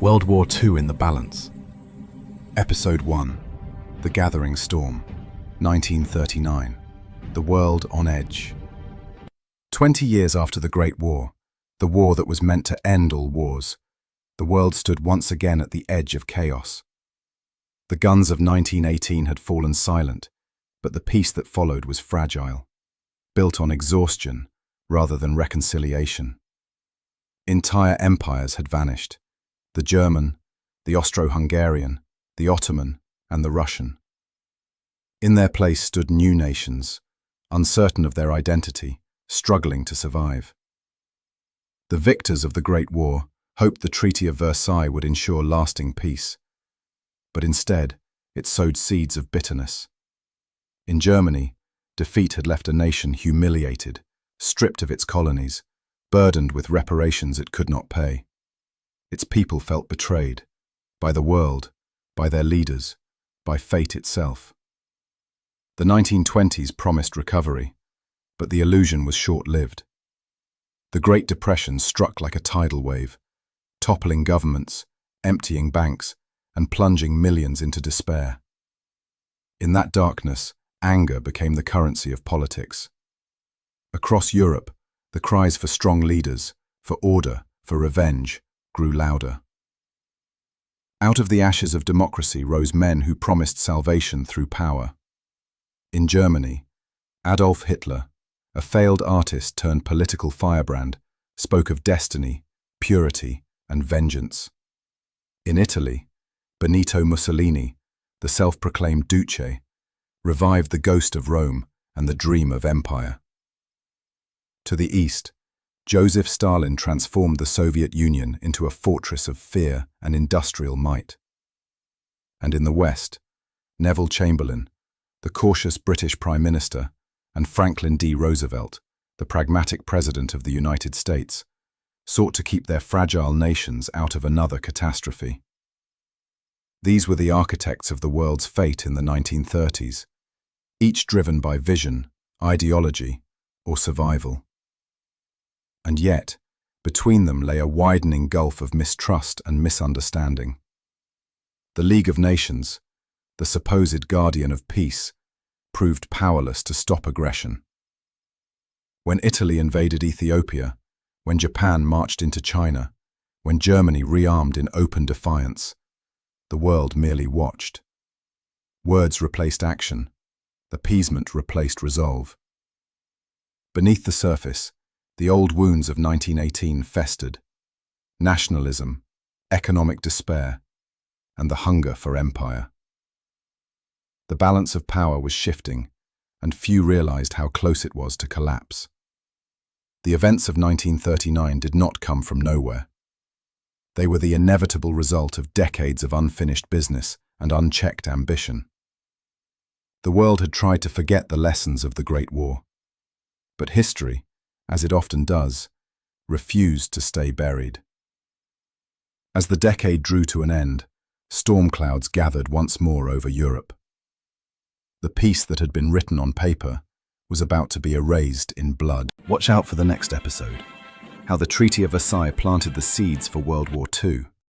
World War II in the balance. Episode 1. The Gathering Storm, 1939. The World on Edge. 20 years after the Great War, the war that was meant to end all wars, the world stood once again at the edge of chaos. The guns of 1918 had fallen silent, but the peace that followed was fragile, built on exhaustion rather than reconciliation. Entire empires had vanished: the German, the Austro-Hungarian, the Ottoman, and the Russian. In their place stood new nations, uncertain of their identity, struggling to survive. The victors of the Great War hoped the Treaty of Versailles would ensure lasting peace, but instead it sowed seeds of bitterness. In Germany, defeat had left a nation humiliated, stripped of its colonies, burdened with reparations it could not pay. Its people felt betrayed, by the world, by their leaders, by fate itself. The 1920s promised recovery, but the illusion was short-lived. The Great Depression struck like a tidal wave, toppling governments, emptying banks, and plunging millions into despair. In that darkness, anger became the currency of politics. Across Europe, the cries for strong leaders, for order, for revenge, grew louder. Out of the ashes of democracy rose men who promised salvation through power. In Germany, Adolf Hitler, a failed artist turned political firebrand, spoke of destiny, purity, and vengeance. In Italy, Benito Mussolini, the self-proclaimed Duce, revived the ghost of Rome and the dream of empire. To the east, Joseph Stalin transformed the Soviet Union into a fortress of fear and industrial might. And in the west, Neville Chamberlain, the cautious British Prime Minister, and Franklin D. Roosevelt, the pragmatic President of the United States, sought to keep their fragile nations out of another catastrophe. These were the architects of the world's fate in the 1930s, each driven by vision, ideology, or survival. And yet, between them lay a widening gulf of mistrust and misunderstanding. The League of Nations, the supposed guardian of peace, proved powerless to stop aggression. When Italy invaded Ethiopia, when Japan marched into China, when Germany rearmed in open defiance, the world merely watched. Words replaced action, appeasement replaced resolve. Beneath the surface, the old wounds of 1918 festered: nationalism, economic despair, and the hunger for empire. The balance of power was shifting, and few realized how close it was to collapse. The events of 1939 did not come from nowhere. They were the inevitable result of decades of unfinished business and unchecked ambition. The world had tried to forget the lessons of the Great War, but history, as it often does, refused to stay buried. As the decade drew to an end, storm clouds gathered once more over Europe. The peace that had been written on paper was about to be erased in blood. Watch out for the next episode: how the Treaty of Versailles planted the seeds for World War II.